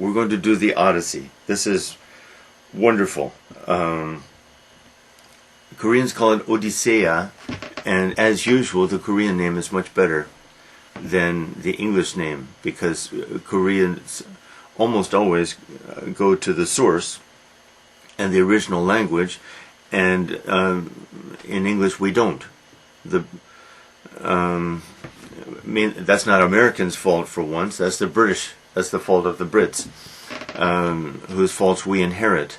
we're going to do the Odyssey. This is wonderful. Koreans call it Odyssey, and as usual, the Korean name is much better than the English name, because Koreans almost always go to the source and the original language, and in English we don't. That's not Americans' fault for once. That's the British. That's the fault of the Brits, whose faults we inherit.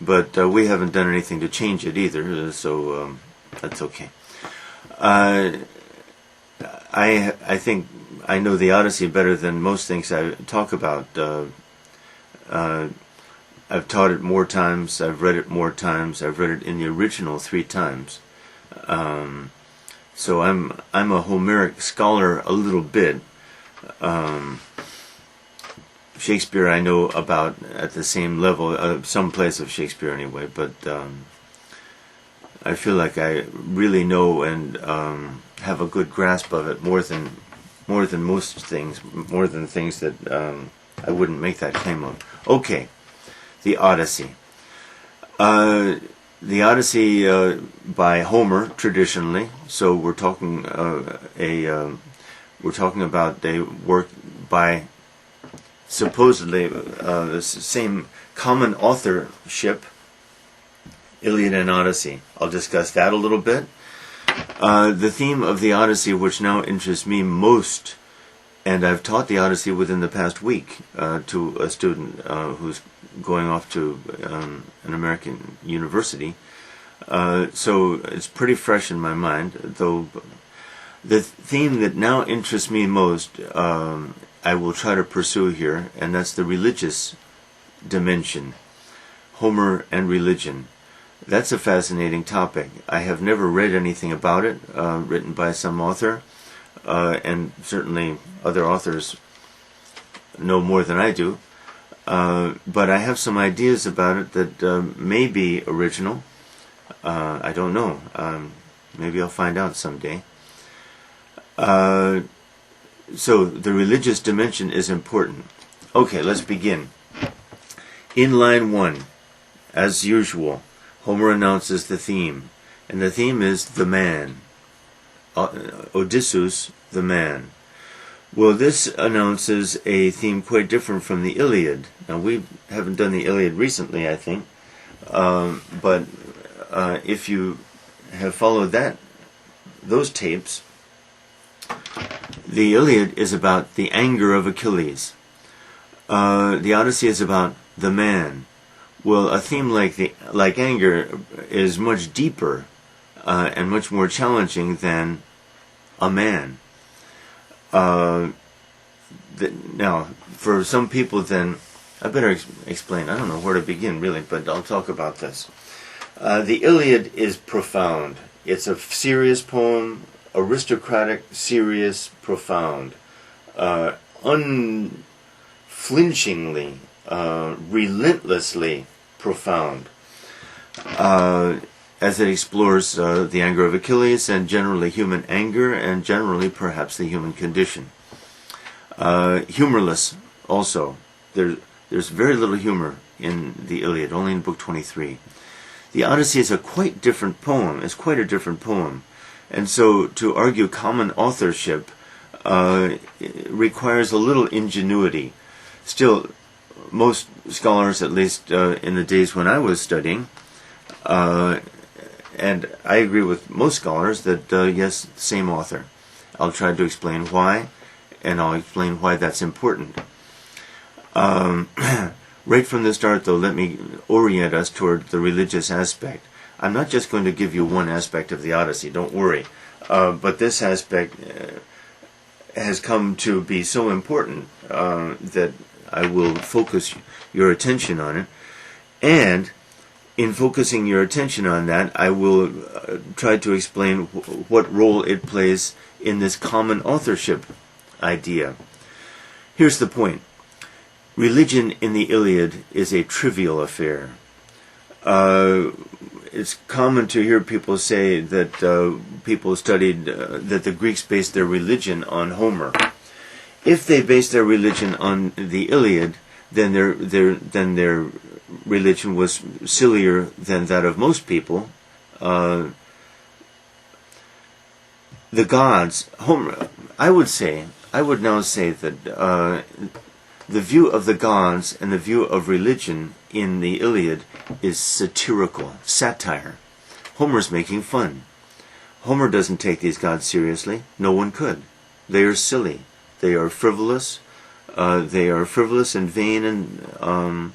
But we haven't done anything to change it either, so that's okay. I think I know the Odyssey better than most things I talk about. I've taught it more times. I've read it more times. I've read it in the original 3 times. So I'm a Homeric scholar a little bit. Shakespeare I know about at the same level, some place of Shakespeare anyway, but I feel like I really know and have a good grasp of it more than most things, more than things that I wouldn't make that claim of. Okay, the Odyssey. The Odyssey by Homer traditionally. So we're talking about a work by supposedly the same common authorship, Iliad and Odyssey. I'll discuss that a little bit. The theme of the Odyssey, which now interests me most, and I've taught the Odyssey within the past week to a student who's going off to an American university. So it's pretty fresh in my mind, though the theme that now interests me most I will try to pursue here, and that's the religious dimension. Homer and religion. That's a fascinating topic. I have never read anything about it written by some author, and certainly other authors know more than I do, but I have some ideas about it that may be original. I don't know. Maybe I'll find out someday. So the religious dimension is important. Okay, let's begin. In line 1, as usual, Homer announces the theme, and the theme is the man. Odysseus, the man. Well, this announces a theme quite different from the Iliad. Now, we haven't done the Iliad recently, I think, but if you have followed those tapes, the Iliad is about the anger of Achilles. The Odyssey is about the man. Well, a theme like anger is much deeper and much more challenging than a man. Now, for some people, then I better explain. I don't know where to begin, really, but I'll talk about this. The Iliad is profound. It's a serious poem. Aristocratic, serious, profound, unflinchingly, relentlessly profound, as it explores the anger of Achilles and generally human anger and generally perhaps the human condition. Humorless also. There's very little humor in the Iliad, only in Book 23. The Odyssey is a quite different poem. It's quite a different poem. And so to argue common authorship requires a little ingenuity. Still, most scholars, at least in the days when I was studying, and I agree with most scholars that, yes, same author. I'll try to explain why, and I'll explain why that's important. Right from the start, though, let me orient us toward the religious aspect. I'm not just going to give you one aspect of the Odyssey, don't worry. But this aspect has come to be so important that I will focus your attention on it. And in focusing your attention on that, I will try to explain what role it plays in this common authorship idea. Here's the point. Religion in the Iliad is a trivial affair. It's common to hear people say that people studied, that the Greeks based their religion on Homer. If they based their religion on the Iliad, then their religion was sillier than that of most people. The gods, Homer, I would now say that the view of the gods and the view of religion in the Iliad is satirical, satire. Homer's making fun. Homer doesn't take these gods seriously. No one could. They are silly. They are frivolous. They are frivolous and vain, and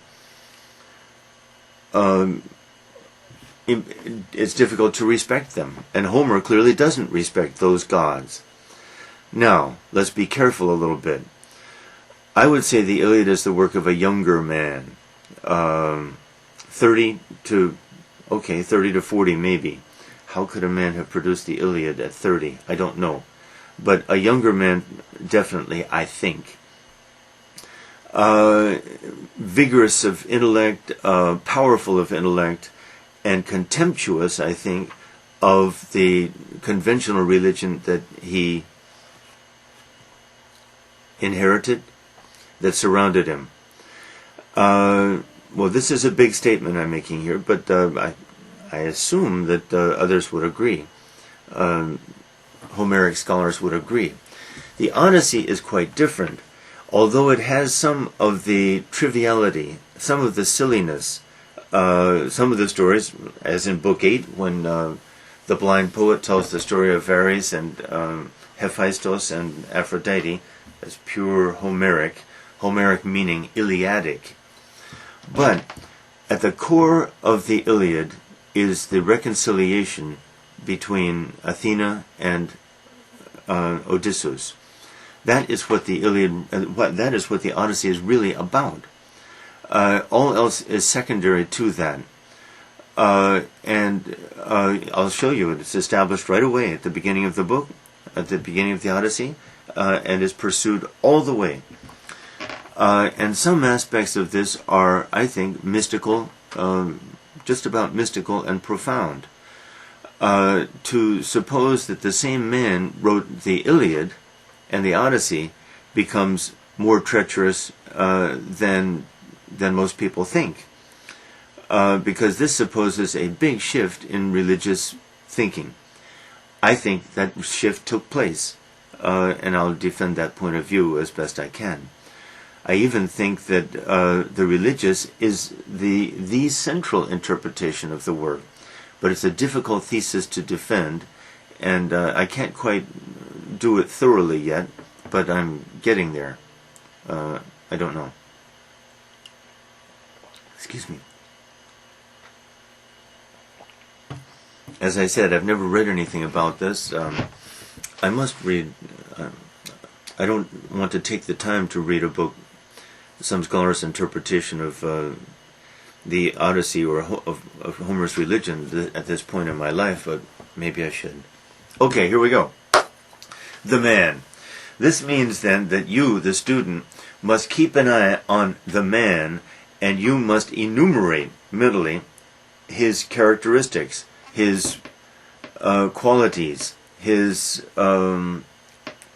it's difficult to respect them. And Homer clearly doesn't respect those gods. Now, let's be careful a little bit. I would say the Iliad is the work of a younger man. 30 to 40 maybe. How could a man have produced the Iliad at 30? I don't know. But a younger man, definitely, I think. Vigorous of intellect, powerful of intellect, and contemptuous, I think, of the conventional religion that he inherited, that surrounded him. Well, this is a big statement I'm making here, but I assume that others would agree. Homeric scholars would agree. The Odyssey is quite different, although it has some of the triviality, some of the silliness, some of the stories, as in Book 8, when the blind poet tells the story of Ares and Hephaestus and Aphrodite, as pure Homeric meaning Iliadic. But at the core of the Iliad is the reconciliation between Athena and Odysseus. That is what the Iliad, that is what the Odyssey is really about. All else is secondary to that. And I'll show you it. It's established right away at the beginning of the book, at the beginning of the Odyssey, and is pursued all the way. And some aspects of this are, I think, mystical, just about mystical and profound. To suppose that the same man wrote the Iliad and the Odyssey becomes more treacherous than most people think, because this supposes a big shift in religious thinking. I think that shift took place, and I'll defend that point of view as best I can. I even think that the religious is the central interpretation of the work, but it's a difficult thesis to defend, and I can't quite do it thoroughly yet, but I'm getting there. I don't know. Excuse me. As I said, I've never read anything about this. I must read. I don't want to take the time to read a book, some scholar's interpretation of the Odyssey or of Homer's religion at this point in my life, but maybe I should. Okay, here we go. The man. This means then that you, the student, must keep an eye on the man, and you must enumerate mentally his characteristics, his qualities, his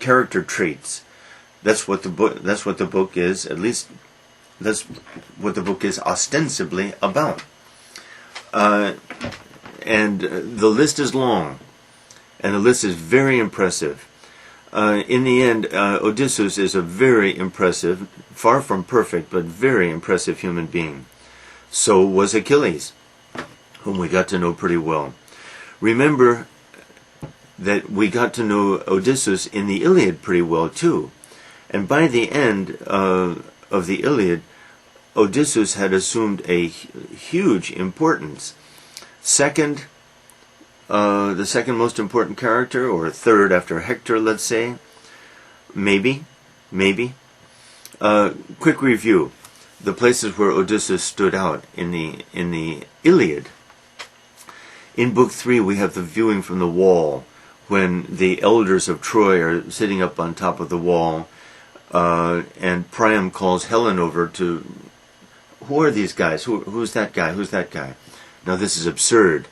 character traits. That's what the book is. At least that's what the book is ostensibly about. And the list is long, and the list is very impressive. In the end, Odysseus is a very impressive, far from perfect, but very impressive human being. So was Achilles, whom we got to know pretty well. Remember that we got to know Odysseus in the Iliad pretty well too. And by the end of the Iliad, Odysseus had assumed a huge importance. The second most important character, or third after Hector, let's say. Maybe. Quick review. The places where Odysseus stood out in the Iliad. In Book 3 we have the viewing from the wall, when the elders of Troy are sitting up on top of the wall, and Priam calls Helen over to, who are these guys? Who's that guy? Who's that guy? Now this is absurd.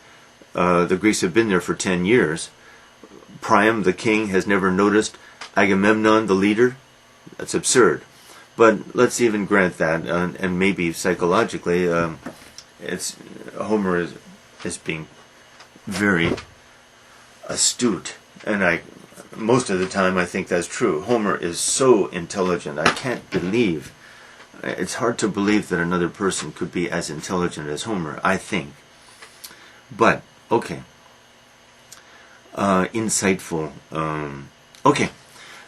The Greeks have been there for 10 years. Priam, the king, has never noticed Agamemnon, the leader. That's absurd. But let's even grant that, and maybe psychologically, Homer is being very astute, and most of the time I think that's true. Homer is so intelligent. I can't believe, it's hard to believe that another person could be as intelligent as Homer, I think. But, okay. Insightful. Okay.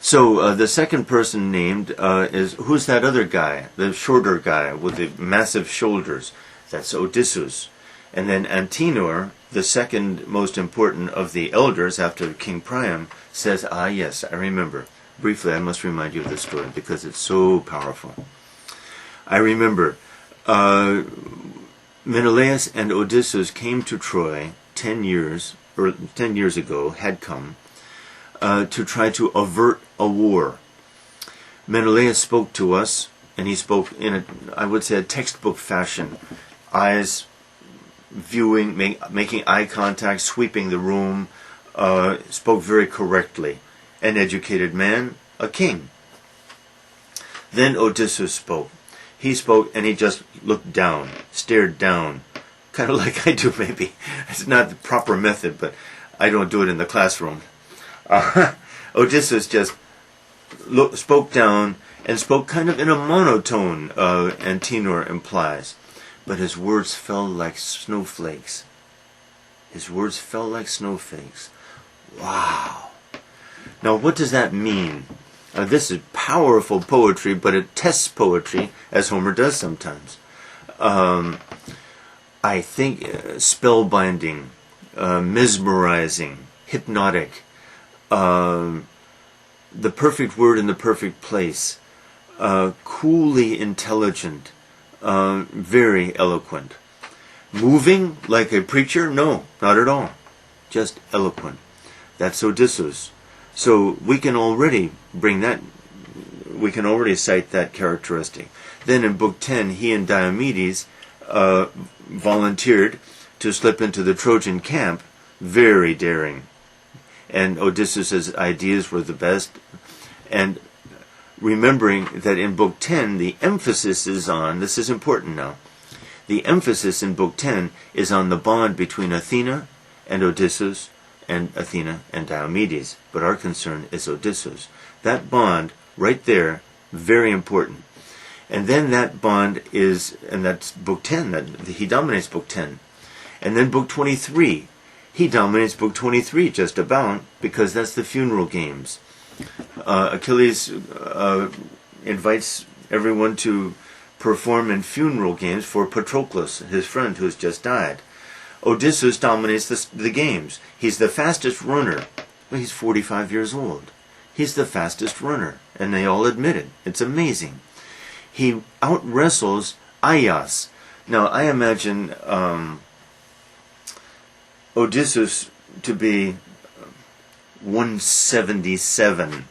So the second person named is, who's that other guy? The shorter guy with the massive shoulders. That's Odysseus. And then Antenor, the second most important of the elders after King Priam, says, ah yes, I remember. Briefly, I must remind you of this story because it's so powerful. I remember Menelaus and Odysseus came to Troy 10 years ago, had come, to try to avert a war. Menelaus spoke to us, and he spoke in I would say, a textbook fashion. Eyes viewing, making eye contact, sweeping the room, spoke very correctly. An educated man, a king. Then Odysseus spoke. He spoke and he just looked down, stared down, kind of like I do maybe. It's not the proper method, but I don't do it in the classroom. Odysseus just spoke down and spoke kind of in a monotone, Antenor implies. But his words fell like snowflakes. His words fell like snowflakes. Wow. Now what does that mean? This is powerful poetry, but it tests poetry, as Homer does sometimes. I think spellbinding, mesmerizing, hypnotic, the perfect word in the perfect place, coolly intelligent, very eloquent. Moving like a preacher? No, not at all. Just eloquent. That's Odysseus. So we can already cite that characteristic. Then in Book 10, he and Diomedes volunteered to slip into the Trojan camp. Very daring. And Odysseus' ideas were the best. And remembering that in Book 10, the emphasis is on, this is important now, the emphasis in Book 10 is on the bond between Athena and Odysseus, and Athena and Diomedes. But our concern is Odysseus. That bond, right there, very important. And then that bond is, and that's Book 10, he dominates Book 10. And then Book 23, he dominates Book 23 just about, because that's the funeral games. Achilles invites everyone to perform in funeral games for Patroclus, his friend who's just died. Odysseus dominates the games. He's the fastest runner. Well, he's 45 years old. He's the fastest runner, and they all admit it. It's amazing. He out-wrestles Aias. Now, I imagine Odysseus to be 177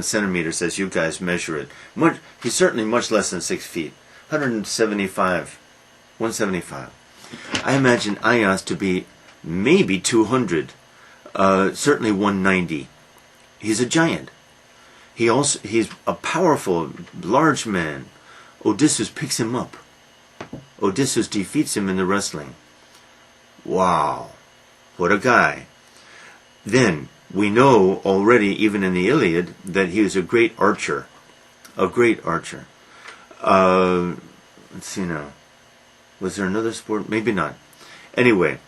centimeters as you guys measure it. He's certainly much less than 6 feet. 175. I imagine Aias to be maybe 200. Certainly 190. He's a giant. He's a powerful, large man. Odysseus picks him up. Odysseus defeats him in the wrestling. Wow. What a guy. Then, we know already, even in the Iliad, that he was a great archer. A great archer. Let's see now. Was there another sport? Maybe not. Anyway,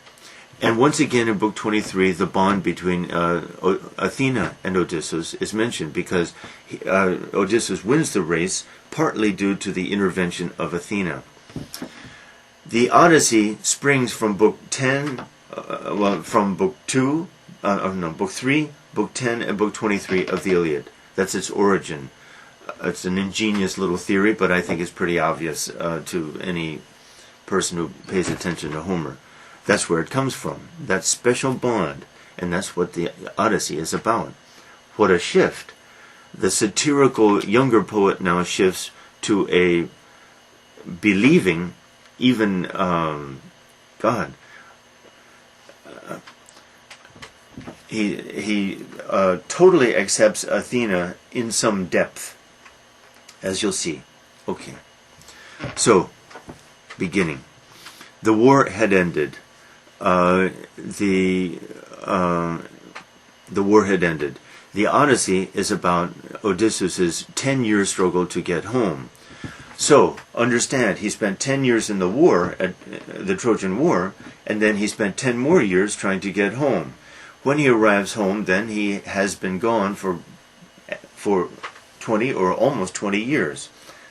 and once again in Book 23, the bond between Athena and Odysseus is mentioned because Odysseus wins the race partly due to the intervention of Athena. The Odyssey springs from Book 10, from Book 2, Book 3, Book 10, and Book 23 of the Iliad. That's its origin. It's an ingenious little theory, but I think it's pretty obvious to any person who pays attention to Homer. That's where it comes from. That special bond. And that's what the Odyssey is about. What a shift. The satirical younger poet now shifts to a believing, even, he totally accepts Athena in some depth, as you'll see. Okay. So, beginning. The war had ended. The war had ended. The Odyssey is about Odysseus' 10-year struggle to get home. So, understand, he spent 10 years in the war, the Trojan War, and then he spent 10 more years trying to get home. When he arrives home, then he has been gone for 20 or almost 20 years.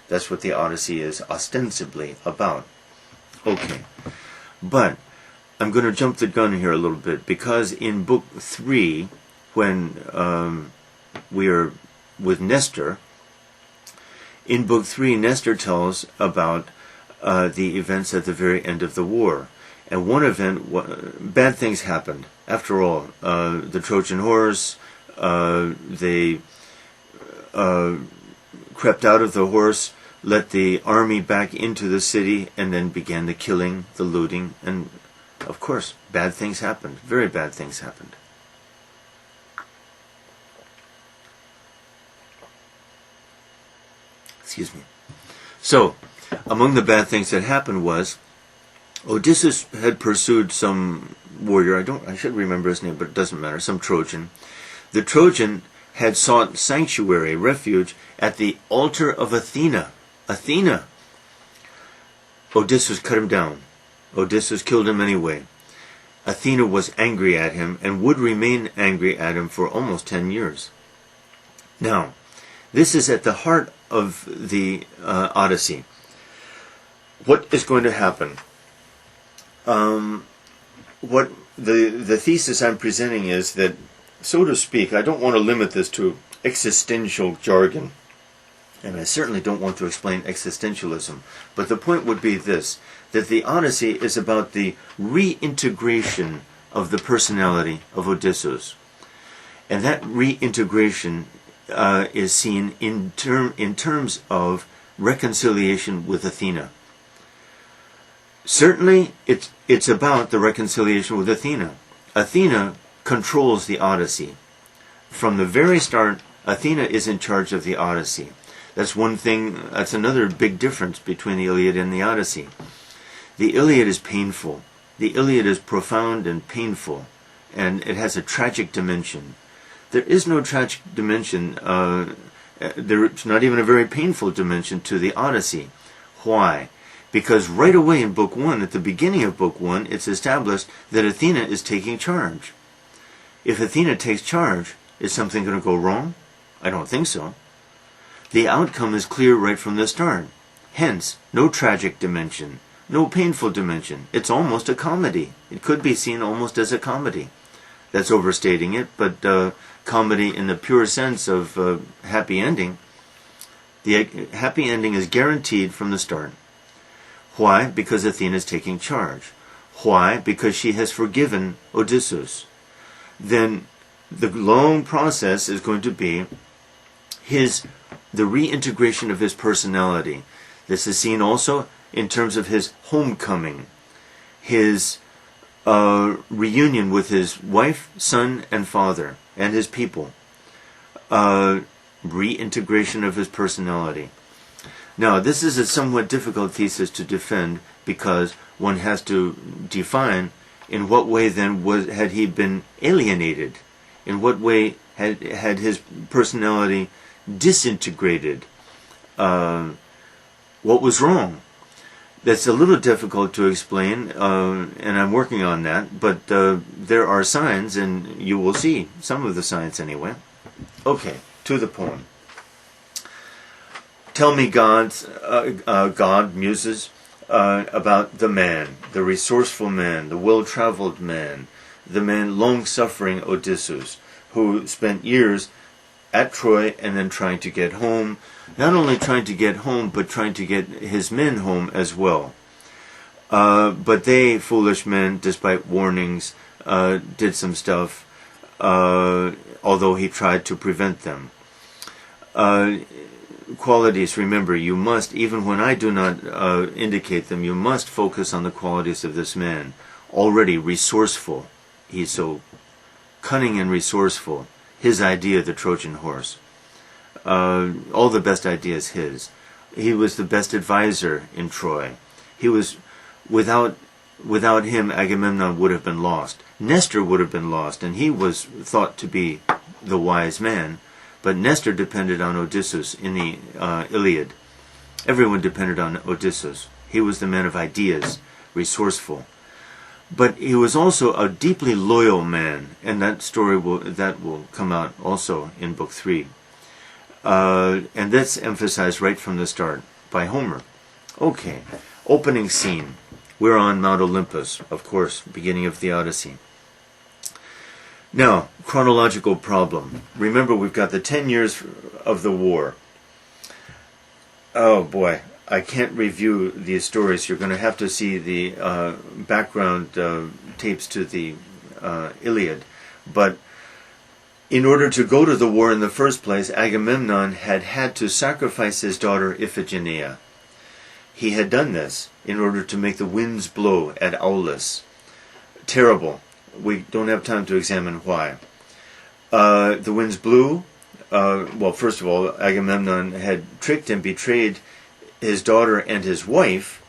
That's what the Odyssey is ostensibly about. Okay. But I'm going to jump the gun here a little bit, because in Book 3, when we are with Nestor, in Book 3, Nestor tells about the events at the very end of the war. And one event, bad things happened. After all, the Trojan horse, they crept out of the horse, let the army back into the city, and then began the killing, the looting, and of course, bad things happened. Very bad things happened. Excuse me. So, among the bad things that happened was Odysseus had pursued some warrior, I should remember his name, but it doesn't matter, some Trojan. The Trojan had sought sanctuary, refuge, at the altar of Athena. Athena! Odysseus cut him down. Odysseus killed him anyway. Athena was angry at him and would remain angry at him for almost 10 years. Now, this is at the heart of the Odyssey. What is going to happen? What the thesis I'm presenting is that, so to speak, I don't want to limit this to existential jargon, and I certainly don't want to explain existentialism, but the point would be this, that the Odyssey is about the reintegration of the personality of Odysseus. And that reintegration is seen in terms of reconciliation with Athena. Certainly, it's about the reconciliation with Athena. Athena controls the Odyssey. From the very start, Athena is in charge of the Odyssey. That's one thing, that's another big difference between the Iliad and the Odyssey. The Iliad is painful. The Iliad is profound and painful, and it has a tragic dimension. There is no tragic dimension, there's not even a very painful dimension to the Odyssey. Why? Because right away in Book 1, at the beginning of Book 1, it's established that Athena is taking charge. If Athena takes charge, is something going to go wrong? I don't think so. The outcome is clear right from the start. Hence, no tragic dimension, no painful dimension. It's almost a comedy. It could be seen almost as a comedy. That's overstating it, but comedy in the pure sense of happy ending. The happy ending is guaranteed from the start. Why? Because Athena is taking charge. Why? Because she has forgiven Odysseus. Then the long process is going to be the reintegration of his personality. This is seen also in terms of his homecoming, his reunion with his wife, son, and father, and his people. Reintegration of his personality. Now, this is a somewhat difficult thesis to defend, because one has to define in what way then had he been alienated, in what way had his personality disintegrated, what was wrong. That's a little difficult to explain, and I'm working on that, but there are signs, and you will see some of the signs anyway. Okay, to the poem. Tell me, God, muses, about the man, the resourceful man, the well-traveled man, the man long-suffering Odysseus, who spent years at Troy and then trying to get home, not only trying to get home, but trying to get his men home as well. But they, foolish men, despite warnings, did some stuff, although he tried to prevent them. Qualities, remember, you must, even when I do not indicate them, you must focus on the qualities of this man. Already resourceful. He's so cunning and resourceful. His idea, the Trojan horse. All the best ideas his. He was the best advisor in Troy. He was, without him, Agamemnon would have been lost. Nestor would have been lost, and he was thought to be the wise man. But Nestor depended on Odysseus in the Iliad. Everyone depended on Odysseus. He was the man of ideas, resourceful. But he was also a deeply loyal man, and that story will come out also in Book 3. And that's emphasized right from the start by Homer. Okay, opening scene. We're on Mount Olympus, of course, beginning of the Odyssey. Now, chronological problem. Remember, we've got the 10 years of the war. Oh boy, I can't review these stories. You're going to have to see the background tapes to the Iliad. But in order to go to the war in the first place, Agamemnon had to sacrifice his daughter Iphigenia. He had done this in order to make the winds blow at Aulis. Terrible. We don't have time to examine why. The winds blew. Well, first of all, Agamemnon had tricked and betrayed his daughter and his wife,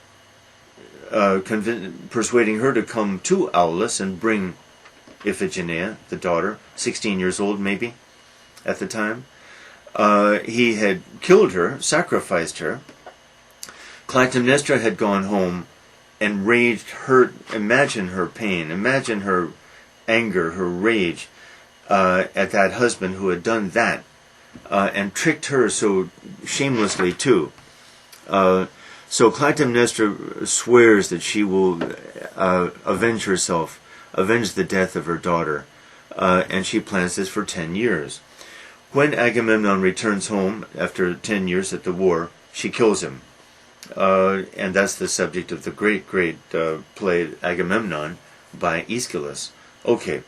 persuading her to come to Aulis and bring Iphigenia, the daughter, 16 years old maybe at the time. He had killed her, sacrificed her. Clytemnestra had gone home and raged, hurt. Imagine her pain, imagine her anger, her rage at that husband who had done that and tricked her so shamelessly too. So Clytemnestra swears that she will avenge herself, avenge the death of her daughter, and she plans this for 10 years. When Agamemnon returns home after 10 years at the war, she kills him. And that's the subject of the great play Agamemnon by Aeschylus. Okay,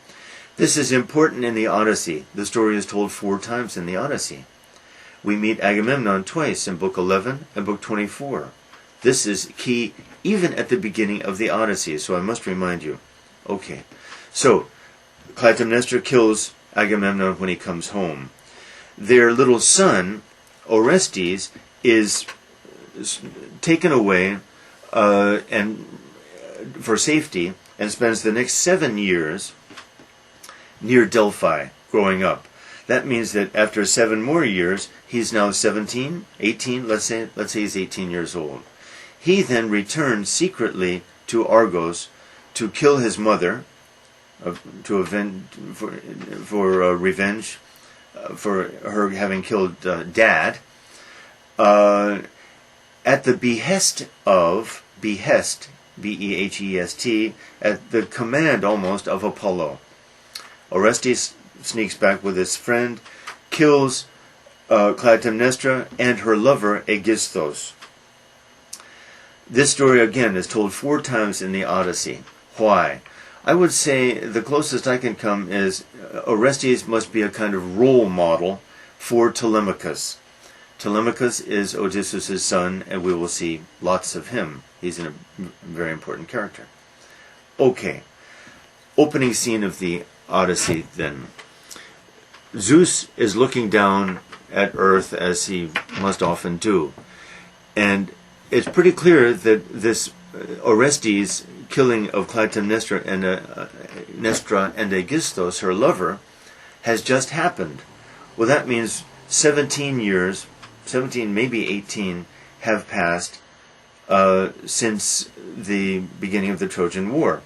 this is important in the Odyssey. The story is told 4 times in the Odyssey. We meet Agamemnon twice in Book 11 and Book 24. This is key even at the beginning of the Odyssey, so I must remind you. Okay, so Clytemnestra kills Agamemnon when he comes home. Their little son, Orestes, is taken away and for safety and spends the next 7 years near Delphi growing up. That means that after 7 more years, he's now 17, 18, let's say he's 18 years old. He then returns secretly to Argos to kill his mother, to avenge for revenge for her having killed Dad, at the behest, B-E-H-E-S-T, at the command almost of Apollo. Orestes sneaks back with his friend, kills Clytemnestra and her lover Aegisthus. This story again is told 4 times in the Odyssey. Why? I would say the closest I can come is Orestes must be a kind of role model for Telemachus. Telemachus is Odysseus' son, and we will see lots of him. He's a very important character. Okay, opening scene of the Odyssey then. Zeus is looking down at Earth, as he must often do. And it's pretty clear that this Orestes' killing of Clytemnestra and Aegisthus, her lover, has just happened. Well, that means 17 years, 17, maybe 18, have passed since the beginning of the Trojan War.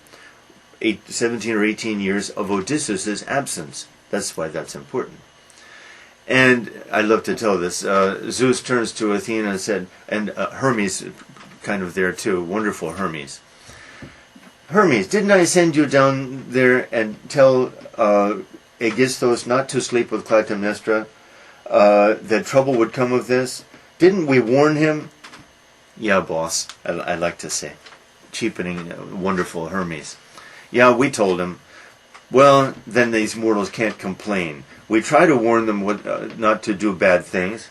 17 or 18 years of Odysseus' absence. That's why that's important. And I love to tell this. Zeus turns to Athena and said, and Hermes kind of there too, wonderful Hermes. Hermes, didn't I send you down there and tell Aegisthus not to sleep with Clytemnestra, that trouble would come of this? Didn't we warn him? Yeah, boss, I like to say. Cheapening wonderful Hermes. Yeah, we told him. Well, then these mortals can't complain. We try to warn them not to do bad things.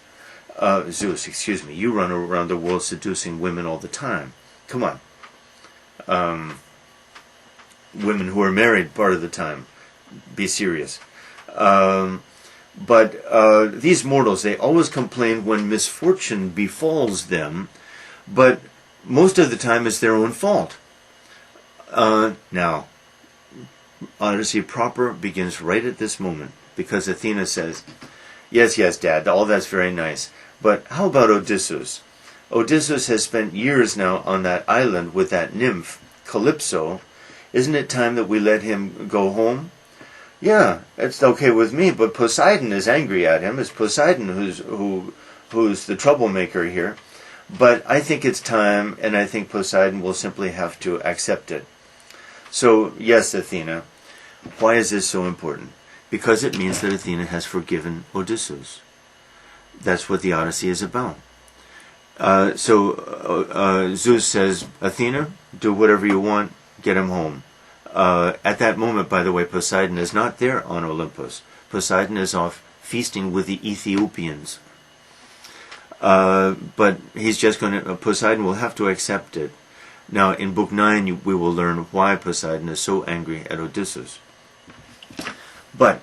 Zeus, excuse me, you run around the world seducing women all the time. Come on. Women who are married part of the time. be serious. But these mortals, they always complain when misfortune befalls them, but most of the time it's their own fault. Now, Odyssey proper begins right at this moment, because Athena says, yes, Dad, all that's very nice, but how about Odysseus? Odysseus has spent years now on that island with that nymph, Calypso. Isn't it time that we let him go home? Yeah, it's okay with me, but Poseidon is angry at him. It's Poseidon who's the troublemaker here. But I think it's time, and I think Poseidon will simply have to accept it. So, yes, Athena. Why is this so important? Because it means that Athena has forgiven Odysseus. That's what the Odyssey is about. So Zeus says, Athena, do whatever you want, get him home. At that moment, by the way, Poseidon is not there on Olympus. Poseidon is off feasting with the Ethiopians. But he's just going to, Poseidon will have to accept it. Now, in Book 9, we will learn why Poseidon is so angry at Odysseus. But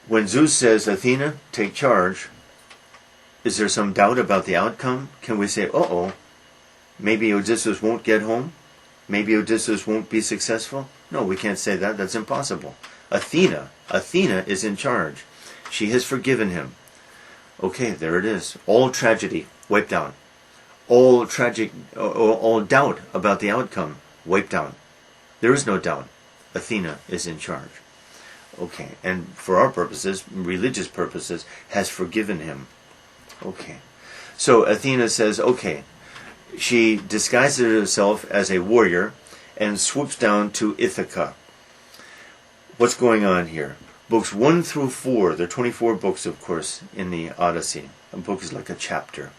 when Zeus says, Athena, take charge, is there some doubt about the outcome? Can we say, uh-oh, maybe Odysseus won't get home? Maybe Odysseus won't be successful? No, we can't say that. That's impossible. Athena is in charge. She has forgiven him. Okay, there it is. All tragedy wiped out. All doubt about the outcome wiped out. There is no doubt. Athena is in charge. Okay, and for our purposes, religious purposes, has forgiven him. Okay. So Athena says, okay. She disguises herself as a warrior and swoops down to Ithaca. What's going on here? Books 1 through 4, there are 24 books, of course, in the Odyssey. A book is like a chapter.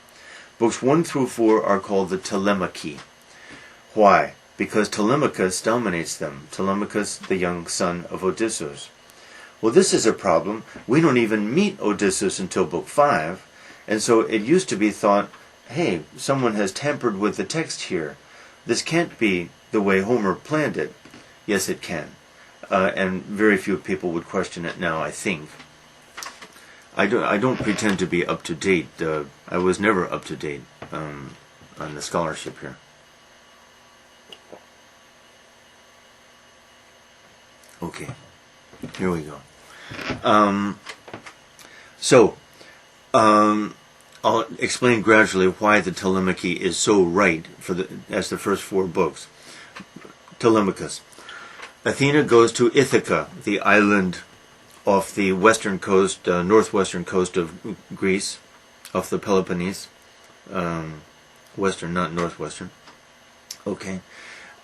Books 1 through 4 are called the Telemachy. Why? Because Telemachus dominates them. Telemachus, the young son of Odysseus. Well, this is a problem. We don't even meet Odysseus until Book 5, and so it used to be thought, hey, someone has tampered with the text here. This can't be the way Homer planned it. Yes, it can. And very few people would question it now, I think. I don't pretend to be up to date. I was never up to date on the scholarship here. Okay, here we go. I'll explain gradually why the Telemachy is so right as the first 4 books. Telemachus. Athena goes to Ithaca, the island off the western coast, northwestern coast of Greece, off the Peloponnese. Western, not northwestern. Okay.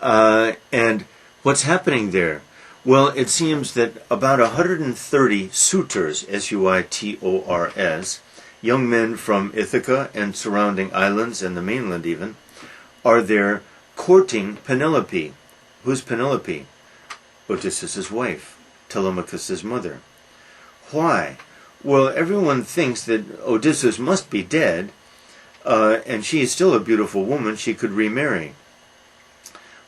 And what's happening there? Well, it seems that about 130 suitors, S-U-I-T-O-R-S, young men from Ithaca and surrounding islands and the mainland even, are there courting Penelope. Who's Penelope? Odysseus' wife, Telemachus' mother. Why? Well, everyone thinks that Odysseus must be dead, and she is still a beautiful woman. She could remarry.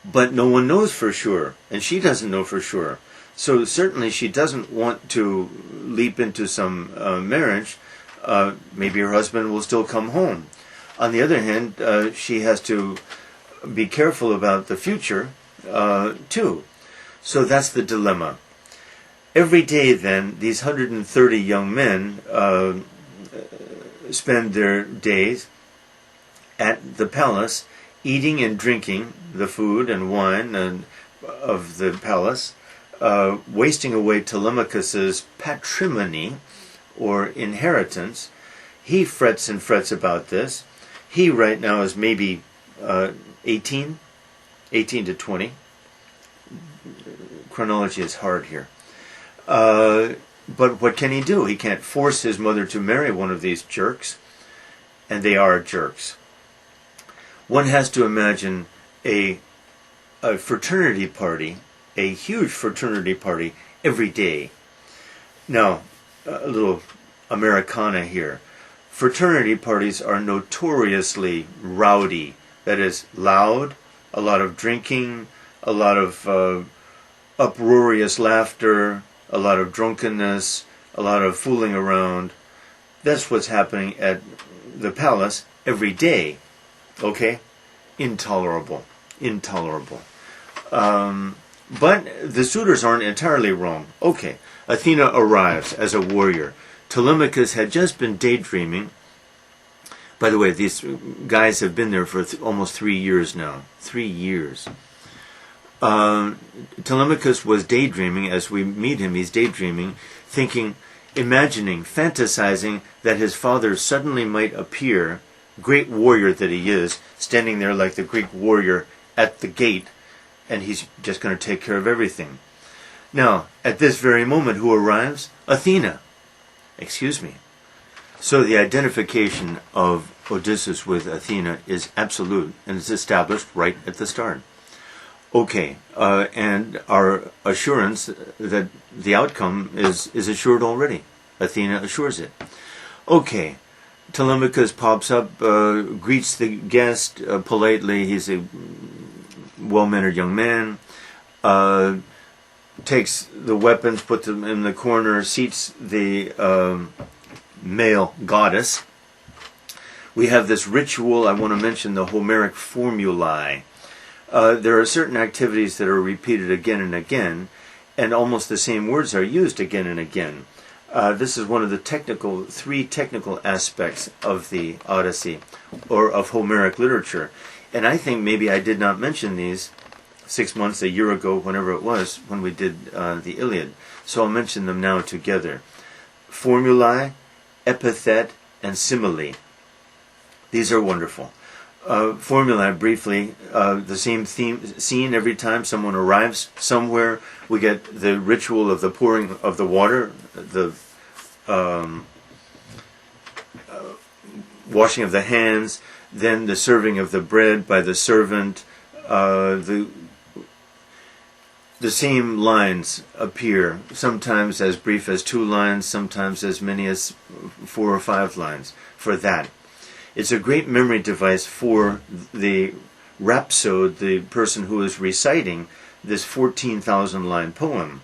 But no one knows for sure, and she doesn't know for sure. So certainly she doesn't want to leap into some marriage. Maybe her husband will still come home. On the other hand, she has to be careful about the future, too. So that's the dilemma. Every day, then, these 130 young men spend their days at the palace, eating and drinking the food and wine of the palace, wasting away Telemachus' patrimony, or inheritance. He frets and frets about this. He right now is maybe 18 to 20. Chronology is hard here. But what can he do? He can't force his mother to marry one of these jerks, and they are jerks. One has to imagine a fraternity party, a huge fraternity party every day. Now, a little Americana here. Fraternity parties are notoriously rowdy. That is, loud, a lot of drinking, a lot of uproarious laughter, a lot of drunkenness, a lot of fooling around. That's what's happening at the palace every day. Okay? Intolerable. Intolerable. But the suitors aren't entirely wrong. Okay, Athena arrives as a warrior. Telemachus had just been daydreaming. By the way, these guys have been there for almost 3 years now. 3 years. Telemachus was daydreaming. As we meet him, he's daydreaming, thinking, imagining, fantasizing that his father suddenly might appear, great warrior that he is, standing there like the Greek warrior at the gate, and he's just going to take care of everything. Now, at this very moment, who arrives? Athena. Excuse me. So the identification of Odysseus with Athena is absolute, and it's established right at the start. Okay, and our assurance that the outcome is assured already. Athena assures it. Okay, Telemachus pops up, greets the guest politely. He's a well-mannered young man. Takes the weapons, puts them in the corner, seats the male goddess. We have this ritual. I want to mention the Homeric formulae. There are certain activities that are repeated again and again, and almost the same words are used again and again. This is one of the three technical aspects of the Odyssey, or of Homeric literature. And I think maybe I did not mention these 6 months, a year ago, whenever it was, when we did the Iliad. So I'll mention them now together. Formulae, epithet, and simile. These are wonderful. Formulae, briefly, the same scene every time someone arrives somewhere. We get the ritual of the pouring of the water, the washing of the hands, then the serving of the bread by the servant. The same lines appear, sometimes as brief as 2 lines, sometimes as many as 4 or 5 lines for that. It's a great memory device for the rhapsode, the person who is reciting this 14,000 line poem.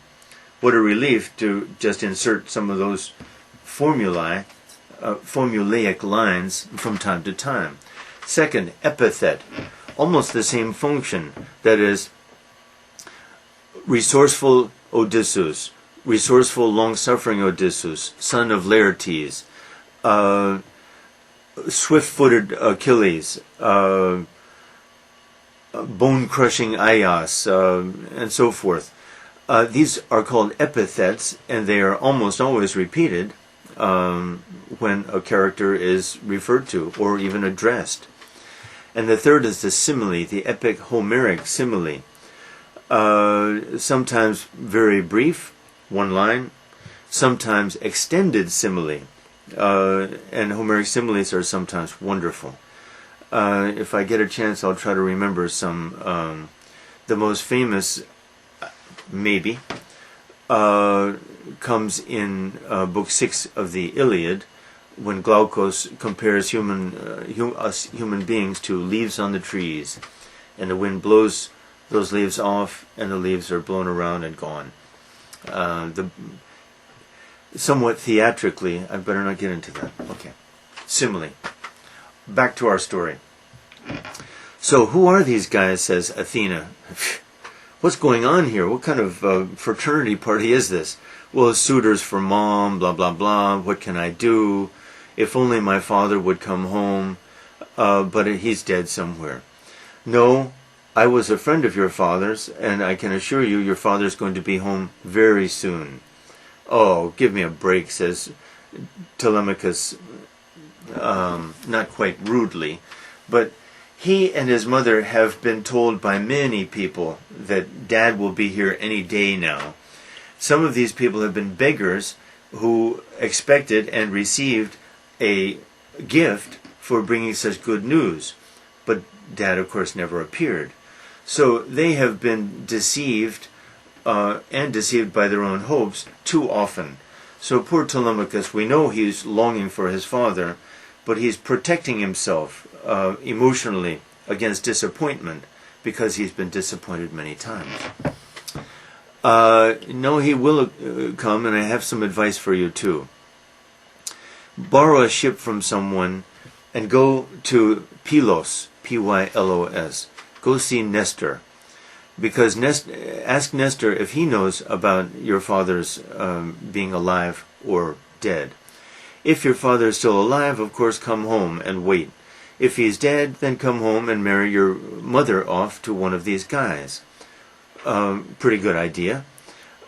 What a relief to just insert some of those formulaic lines from time to time. Second, epithet, almost the same function, that is, resourceful Odysseus, resourceful, long-suffering Odysseus, son of Laertes, swift-footed Achilles, bone-crushing Aias, and so forth. These are called epithets, and they are almost always repeated when a character is referred to or even addressed. And the third is the simile, the epic Homeric simile. Sometimes very brief, 1 line, sometimes extended simile, and Homeric similes are sometimes wonderful. If I get a chance, I'll try to remember some. The most famous, maybe, comes in Book 6 of the Iliad, when Glaucus compares us human beings to leaves on the trees, and the wind blows those leaves off, and the leaves are blown around and gone. Somewhat theatrically, I better not get into that. Okay. Simile. Back to our story. So, who are these guys, says Athena. What's going on here? What kind of fraternity party is this? Well, suitors for mom, blah, blah, blah. What can I do? If only my father would come home. But he's dead somewhere. No, I was a friend of your father's, and I can assure you your father's going to be home very soon. Oh, give me a break, says Telemachus, not quite rudely, but he and his mother have been told by many people that Dad will be here any day now. Some of these people have been beggars who expected and received a gift for bringing such good news, but Dad, of course, never appeared. So they have been deceived, and deceived by their own hopes, too often. So poor Telemachus, we know he's longing for his father, but he's protecting himself emotionally against disappointment, because he's been disappointed many times. No, he will come, and I have some advice for you too. Borrow a ship from someone and go to Pylos, Pylos. Go see Nestor. Because ask Nestor if he knows about your father's being alive or dead. If your father is still alive, of course, come home and wait. If he's dead, then come home and marry your mother off to one of these guys. Pretty good idea.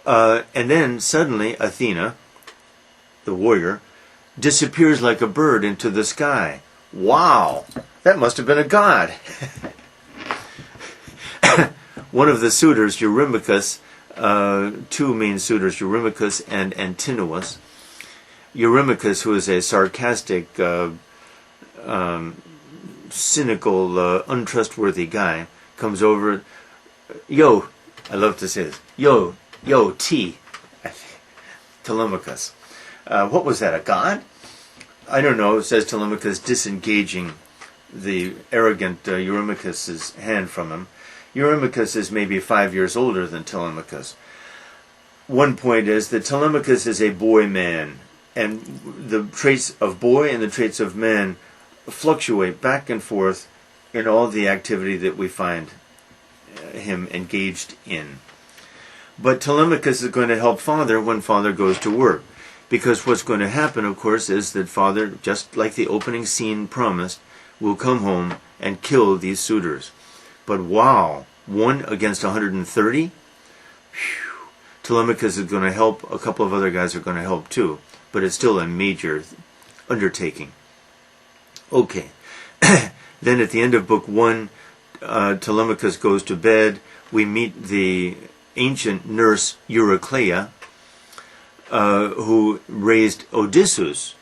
And then suddenly Athena, the warrior, disappears like a bird into the sky. Wow! That must have been a god. One of the suitors, Eurymachus, two main suitors, Eurymachus and Antinous. Eurymachus, who is a sarcastic, cynical, untrustworthy guy, comes over. Yo, I love to say this. Yo, Telemachus. What was that, a god? I don't know, says Telemachus, disengaging the arrogant Eurymachus' hand from him. Eurymachus is maybe 5 years older than Telemachus. One point is that Telemachus is a boy man, and the traits of boy and the traits of man fluctuate back and forth in all the activity that we find him engaged in. But Telemachus is going to help father when father goes to work. Because what's going to happen, of course, is that father, just like the opening scene promised, will come home and kill these suitors. But wow, 1 against 130? Whew. Telemachus is going to help, a couple of other guys are going to help too. But it's still a major undertaking. Okay. Then at the end of book 1, Telemachus goes to bed. We meet the ancient nurse Eurycleia, who raised Odysseus,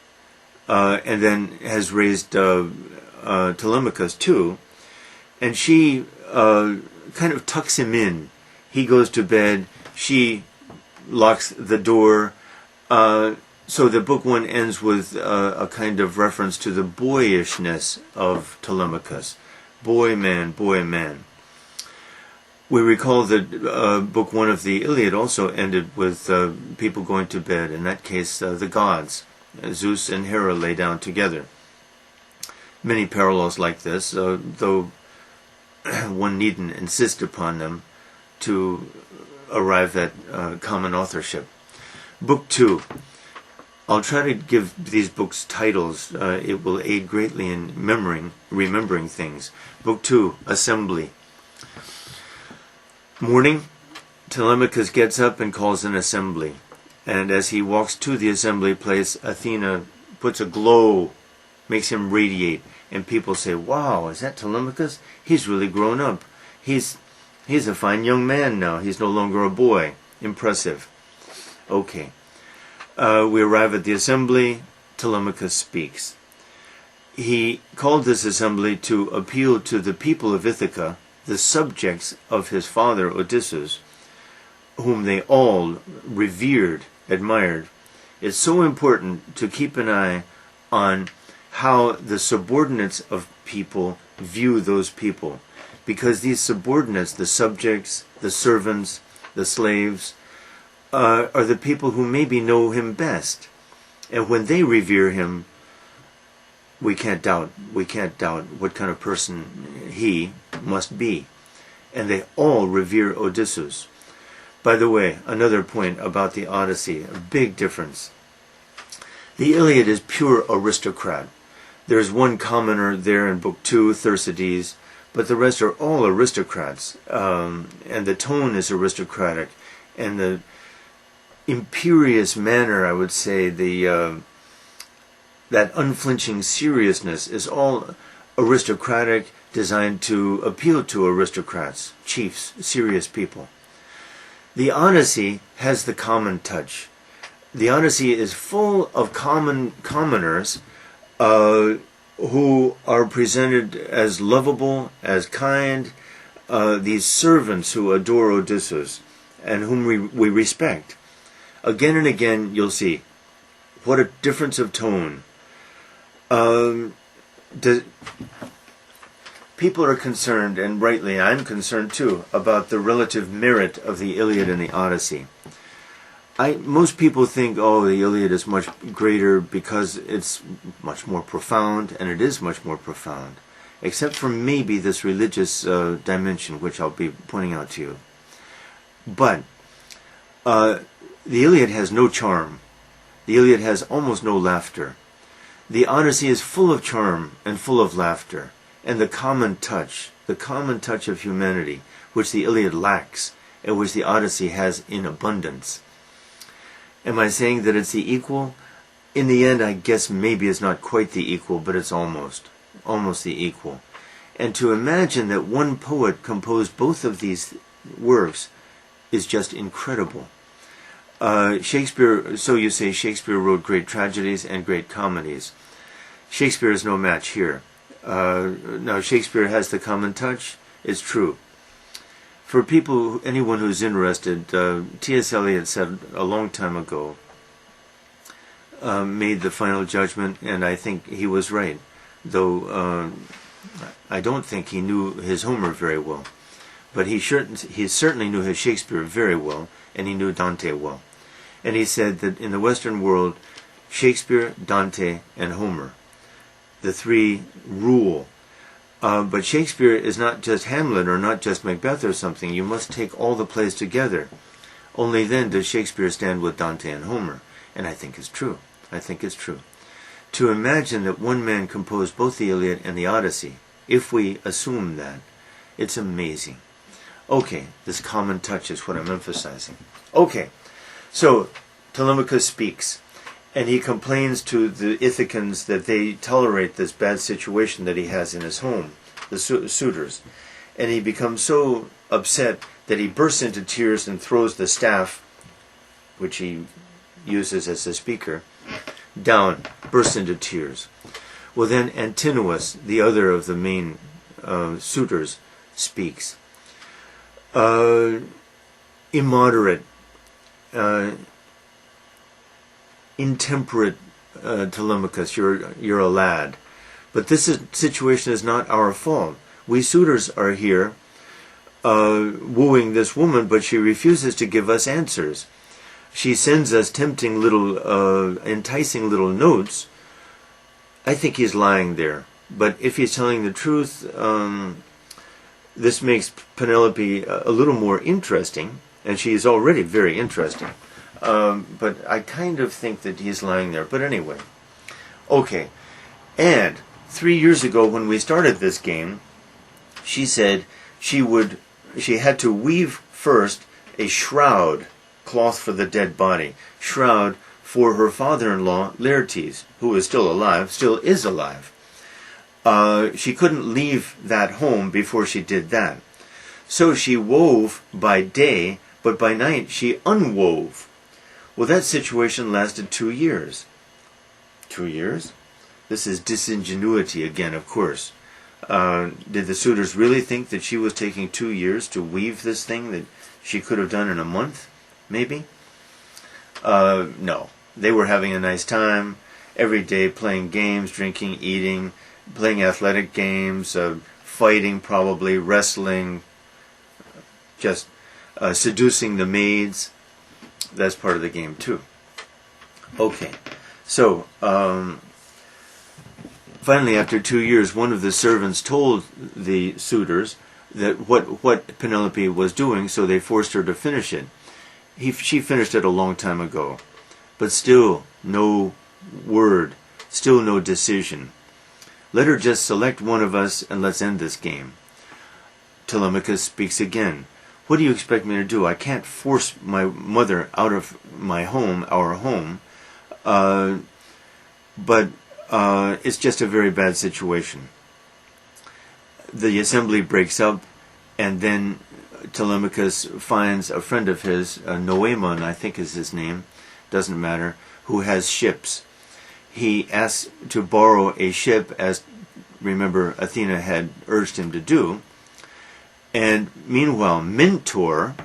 and then has raised Telemachus too. And she kind of tucks him in. He goes to bed. She locks the door. So the book 1 ends with a kind of reference to the boyishness of Telemachus. Boy, man, boy, man. We recall that book 1 of the Iliad also ended with people going to bed. In that case, the gods, Zeus and Hera, lay down together. Many parallels like this, though one needn't insist upon them to arrive at common authorship. Book 2. I'll try to give these books titles. It will aid greatly in remembering things. Book 2, Assembly. Morning, Telemachus gets up and calls an assembly. And as he walks to the assembly place, Athena puts a glow, makes him radiate. And people say, wow, is that Telemachus? He's really grown up. He's a fine young man now. He's no longer a boy. Impressive. Okay. We arrive at the assembly. Telemachus speaks. He called this assembly to appeal to the people of Ithaca, the subjects of his father Odysseus, whom they all revered, admired. It's so important to keep an eye on how the subordinates of people view those people. Because these subordinates, the subjects, the servants, the slaves, are the people who maybe know him best. And when they revere him, we can't doubt what kind of person he must be. And they all revere Odysseus. By the way, another point about the Odyssey, a big difference. The Iliad is pure aristocrat. There's one commoner there in Book 2, Thersites, but the rest are all aristocrats. And the tone is aristocratic. And the imperious manner, I would say, that unflinching seriousness is all aristocratic, designed to appeal to aristocrats, chiefs, serious people. The Odyssey has the common touch. The Odyssey is full of commoners who are presented as lovable, as kind, these servants who adore Odysseus and whom we respect. Again and again, you'll see what a difference of tone. people are concerned, and rightly I'm concerned too, about the relative merit of the Iliad and the Odyssey. Most people think, oh, the Iliad is much greater because it's much more profound, and it is much more profound, except for maybe this religious dimension, which I'll be pointing out to you. But the Iliad has no charm. The Iliad has almost no laughter. The Odyssey is full of charm and full of laughter, and the common touch of humanity, which the Iliad lacks, and which the Odyssey has in abundance. Am I saying that it's the equal? In the end, I guess maybe it's not quite the equal, but it's almost the equal. And to imagine that one poet composed both of these works is just incredible. Shakespeare, so you say Shakespeare wrote great tragedies and great comedies. Shakespeare is no match here. Now, Shakespeare has the common touch, it's true. For people, anyone who's interested, T.S. Eliot said a long time ago, made the final judgment, and I think he was right, though I don't think he knew his Homer very well. But he certainly knew his Shakespeare very well, and he knew Dante well. And he said that in the Western world, Shakespeare, Dante, and Homer, the three rule. But Shakespeare is not just Hamlet or not just Macbeth or something. You must take all the plays together. Only then does Shakespeare stand with Dante and Homer. And I think it's true. To imagine that one man composed both the Iliad and the Odyssey, if we assume that, it's amazing. Okay, this common touch is what I'm emphasizing. Okay, so Telemachus speaks, and he complains to the Ithacans that they tolerate this bad situation that he has in his home, the suitors. And he becomes so upset that he bursts into tears and throws the staff, which he uses as a speaker, down, bursts into tears. Well, then Antinous, the other of the main suitors, speaks. Immoderate, intemperate Telemachus, you're a lad. But this situation is not our fault. We suitors are here wooing this woman, but she refuses to give us answers. She sends us tempting little, enticing little notes. I think he's lying there. But if he's telling the truth, this makes Penelope a little more interesting, and she is already very interesting. But I kind of think that he's lying there. But anyway. Okay. And 3 years ago when we started this game, she said she had to weave first a shroud, cloth for the dead body, shroud for her father-in-law, Laertes, who is still is alive. She couldn't leave that home before she did that. So she wove by day, but by night she unwove. Well, that situation lasted 2 years. 2 years? This is disingenuity again, of course. Did the suitors really think that she was taking 2 years to weave this thing that she could have done in a month? Maybe? No. They were having a nice time every day, playing games, drinking, eating, playing athletic games, fighting probably, wrestling, just seducing the maids. That's part of the game too. Okay, so finally after 2 years, one of the servants told the suitors that what Penelope was doing, so they forced her to finish it. She finished it a long time ago, but still no word, still no decision. Let her just select one of us and let's end this game. Telemachus speaks again. What do you expect me to do? I can't force my mother out of my home, our home, but it's just a very bad situation. The assembly breaks up, and then Telemachus finds a friend of his, Noemon, I think is his name, doesn't matter, who has ships. He asks to borrow a ship, as remember Athena had urged him to do. And meanwhile, Mentor,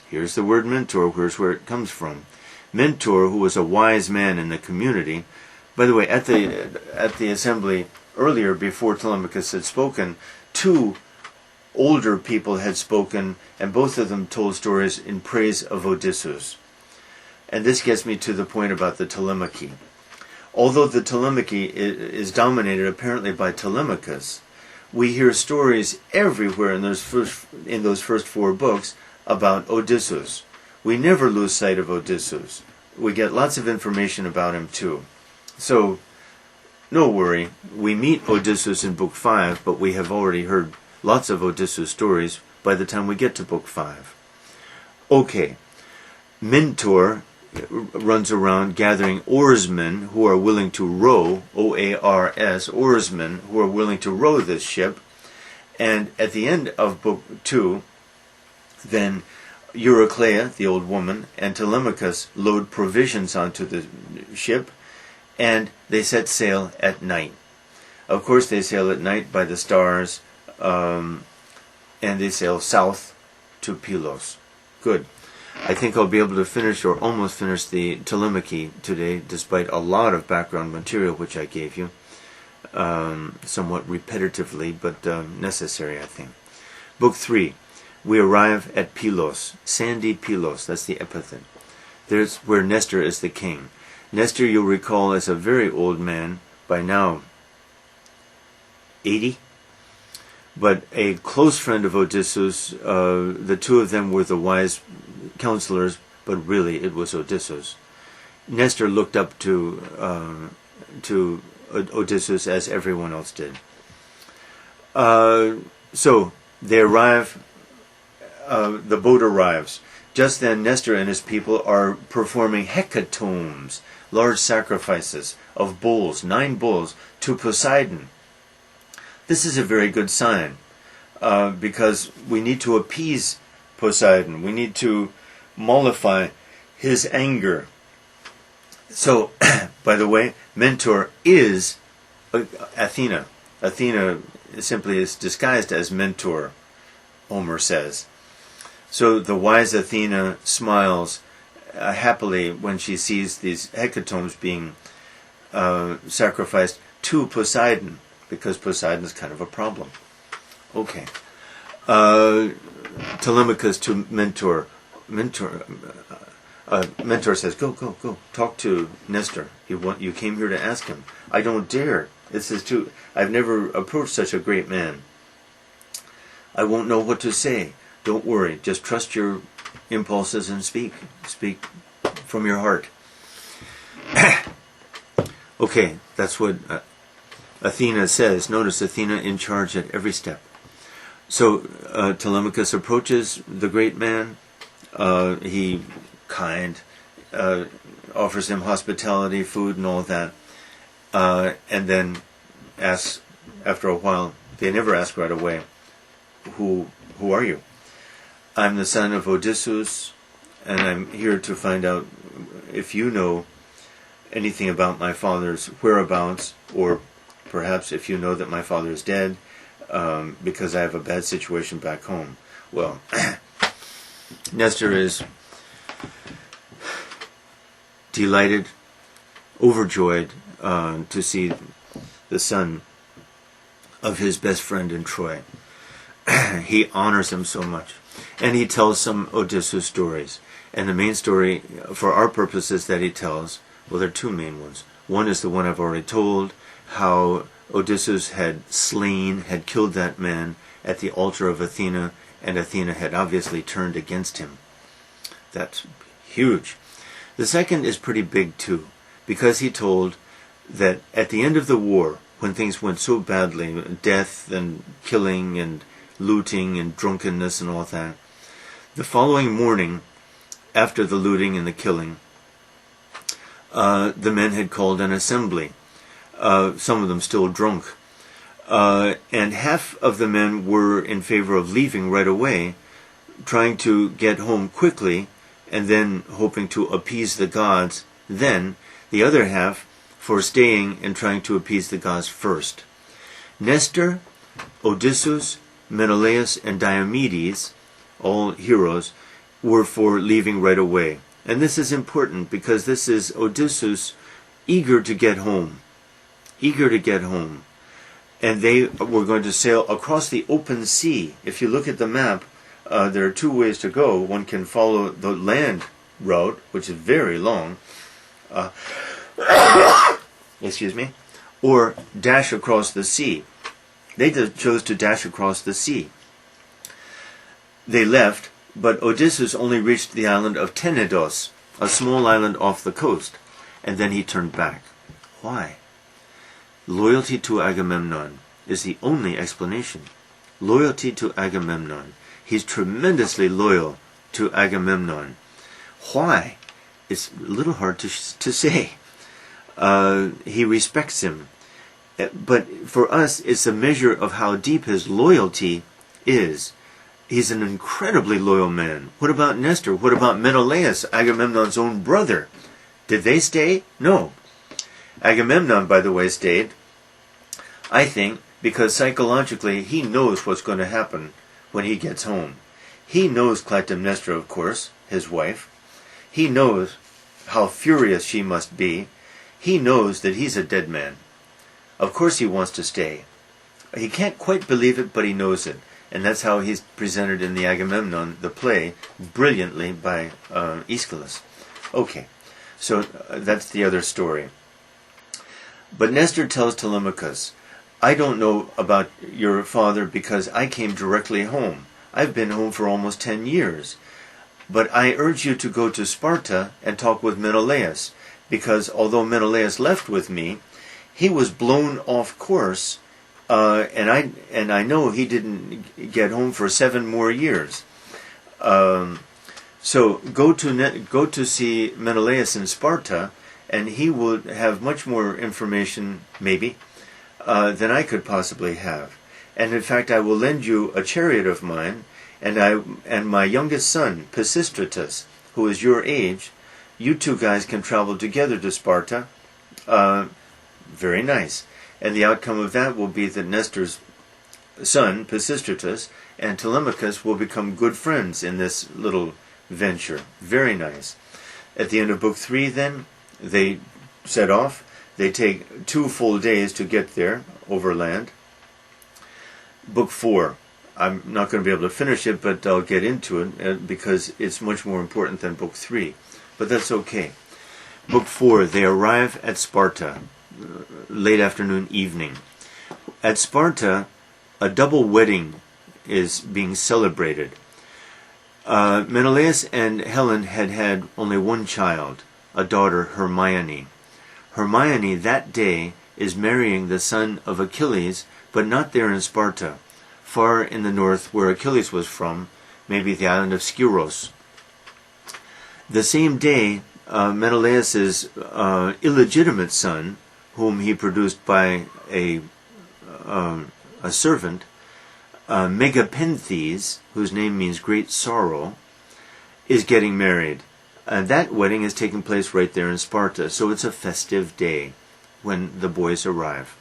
here's the word mentor, here's where it comes from. Mentor, who was a wise man in the community. By the way, at the assembly earlier, before Telemachus had spoken, two older people had spoken, and both of them told stories in praise of Odysseus. And this gets me to the point about the Telemachy. Although the Telemachy is dominated apparently by Telemachus, we hear stories everywhere in those first four books about Odysseus. We never lose sight of Odysseus. We get lots of information about him too. So, no worry. We meet Odysseus in Book 5, but we have already heard lots of Odysseus stories by the time we get to Book 5. Okay. Mentor runs around gathering oarsmen who are willing to row, O-A-R-S, oarsmen who are willing to row this ship. And at the end of Book 2, then Eurycleia, the old woman, and Telemachus load provisions onto the ship, and they set sail at night. Of course, they sail at night by the stars, and they sail south to Pylos. Good. I think I'll be able to finish or almost finish the Telemachy today, despite a lot of background material which I gave you, somewhat repetitively, but necessary, I think. Book 3. We arrive at Pylos, sandy Pylos, that's the epithet. There's where Nestor is the king. Nestor, you'll recall, is a very old man, by now 80, but a close friend of Odysseus. The two of them were the wise counselors, but really it was Odysseus. Nestor looked up to Odysseus as everyone else did. So they arrive. The boat arrives. Just then, Nestor and his people are performing hecatombs, large sacrifices of bulls, 9 bulls, to Poseidon. This is a very good sign, because we need to appease Poseidon. We need to mollify his anger. So, by the way, Mentor is Athena. Athena simply is disguised as Mentor, Homer says. So the wise Athena smiles happily when she sees these hecatombs being sacrificed to Poseidon, because Poseidon is kind of a problem. Okay. Telemachus to Mentor. Mentor says, go, talk to Nestor. You came here to ask him. I don't dare. This is too. I've never approached such a great man. I won't know what to say. Don't worry. Just trust your impulses and speak. Speak from your heart. Okay, that's what Athena says. Notice Athena in charge at every step. So Telemachus approaches the great man. He kind, offers him hospitality, food, and all that. And then asks, after a while, they never ask right away, who are you? I'm the son of Odysseus, and I'm here to find out if you know anything about my father's whereabouts, or perhaps if you know that my father is dead, because I have a bad situation back home. Well, Nestor is delighted, overjoyed to see the son of his best friend in Troy. He honors him so much. And he tells some Odysseus stories. And the main story, for our purposes, that he tells, well, there are two main ones. One is the one I've already told, how Odysseus had killed that man at the altar of Athena, and Athena had obviously turned against him. That's huge. The second is pretty big too, because he told that at the end of the war, when things went so badly, death and killing and looting and drunkenness and all that, the following morning, after the looting and the killing, the men had called an assembly, some of them still drunk, and half of the men were in favor of leaving right away, trying to get home quickly, and then hoping to appease the gods. Then the other half for staying and trying to appease the gods first. Nestor, Odysseus, Menelaus, and Diomedes, all heroes, were for leaving right away. And this is important because this is Odysseus eager to get home. Eager to get home. and they were going to sail across the open sea. If you look at the map, there are two ways to go. One can follow the land route, which is very long, excuse me, or dash across the sea. They chose to dash across the sea. They left, but Odysseus only reached the island of Tenedos, a small island off the coast, and then he turned back. Why? Loyalty to Agamemnon is the only explanation. Loyalty to Agamemnon. He's tremendously loyal to Agamemnon. Why? It's a little hard to say. He respects him. But for us, it's a measure of how deep his loyalty is. He's an incredibly loyal man. What about Nestor? What about Menelaus, Agamemnon's own brother? Did they stay? No. Agamemnon, by the way, stayed, I think, because psychologically he knows what's going to happen when he gets home. He knows Clytemnestra, of course, his wife. He knows how furious she must be. He knows that he's a dead man. Of course he wants to stay. He can't quite believe it, but he knows it. And that's how he's presented in the Agamemnon, the play, brilliantly by Aeschylus. Okay, so that's the other story. But Nestor tells Telemachus, I don't know about your father because I came directly home. I've been home for almost 10 years. But I urge you to go to Sparta and talk with Menelaus, because although Menelaus left with me, he was blown off course, and I know he didn't get home for 7 more years. So go to see Menelaus in Sparta, and he will have much more information, maybe, than I could possibly have. And in fact, I will lend you a chariot of mine, and my youngest son, Pisistratus, who is your age. You two guys can travel together to Sparta. Very nice. And the outcome of that will be that Nestor's son, Pisistratus, and Telemachus will become good friends in this little venture. Very nice. At the end of Book 3, then, they set off. They take 2 full days to get there, overland. Book 4. I'm not going to be able to finish it, but I'll get into it because it's much more important than Book 3. But that's okay. Book 4, they arrive at Sparta, late afternoon, evening. At Sparta, a double wedding is being celebrated. Menelaus and Helen had only one child, a daughter, Hermione. Hermione that day is marrying the son of Achilles, but not there in Sparta, far in the north where Achilles was from, maybe the island of Skyros. The same day, Menelaus's illegitimate son, whom he produced by a servant, Megapenthes, whose name means great sorrow, is getting married. And that wedding is taking place right there in Sparta, so it's a festive day when the boys arrive.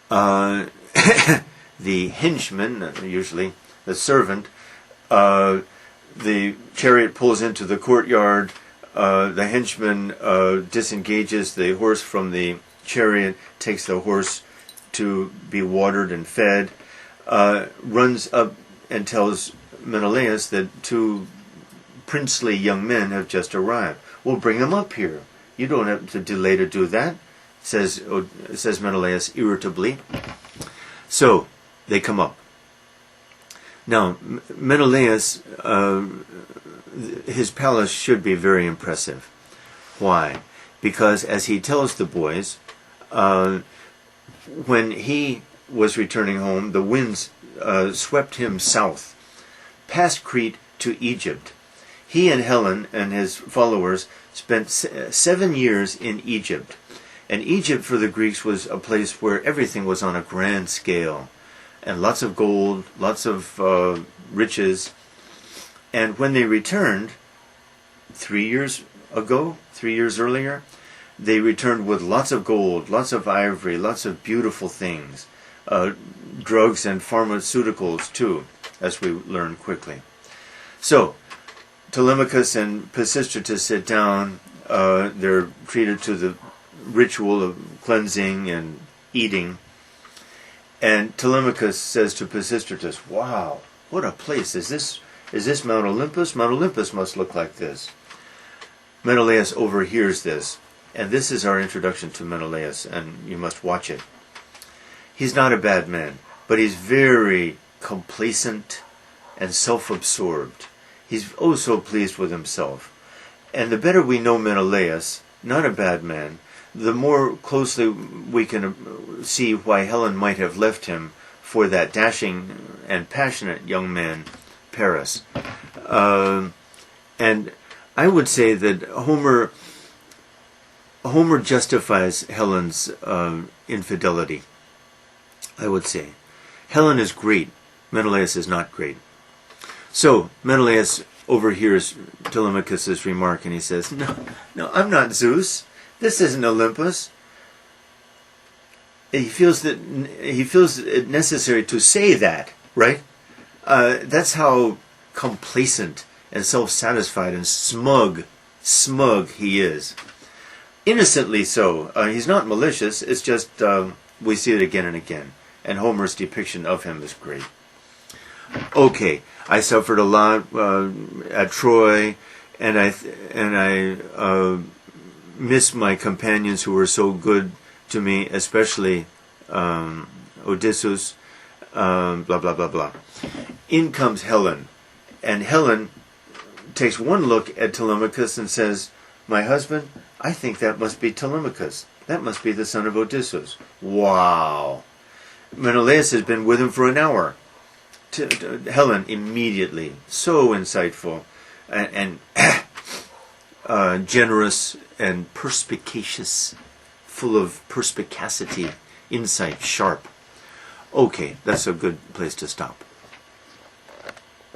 The henchman, usually the servant, the chariot pulls into the courtyard. The henchman disengages the horse from the chariot, takes the horse to be watered and fed, runs up and tells Menelaus that 2 princely young men have just arrived. Well, bring them up here. You don't have to delay to do that, says Menelaus irritably. So they come up. Now, Menelaus, his palace should be very impressive. Why? Because as he tells the boys, when he was returning home, the winds swept him south, past Crete to Egypt. He and Helen and his followers spent 7 years in Egypt. And Egypt for the Greeks was a place where everything was on a grand scale. And lots of gold, lots of riches. And when they returned, 3 years earlier, they returned with lots of gold, lots of ivory, lots of beautiful things. Drugs and pharmaceuticals too, as we learn quickly. So, Telemachus and Pisistratus sit down. They're treated to the ritual of cleansing and eating. And Telemachus says to Pisistratus, "Wow, what a place! Is this Mount Olympus? Mount Olympus must look like this." Menelaus overhears this, and this is our introduction to Menelaus, and you must watch it. He's not a bad man, but he's very complacent and self-absorbed. He's oh so pleased with himself. And the better we know Menelaus, not a bad man, the more closely we can see why Helen might have left him for that dashing and passionate young man, Paris. And I would say that Homer justifies Helen's infidelity. I would say Helen is great, Menelaus is not great. So Menelaus overhears Telemachus' remark, and he says, "No, I'm not Zeus. This isn't Olympus." He feels it necessary to say that, right? That's how complacent and self-satisfied and smug he is. Innocently so. He's not malicious. It's just we see it again and again. And Homer's depiction of him is great. Okay, I suffered a lot at Troy, and I miss my companions who were so good to me, especially Odysseus. Blah blah blah blah. In comes Helen, and Helen takes one look at Telemachus and says, "My husband, I think that must be Telemachus. That must be the son of Odysseus." Wow. Menelaus has been with him for an hour. Helen immediately, so insightful and generous and perspicacious, full of perspicacity, insight, sharp. Okay, that's a good place to stop.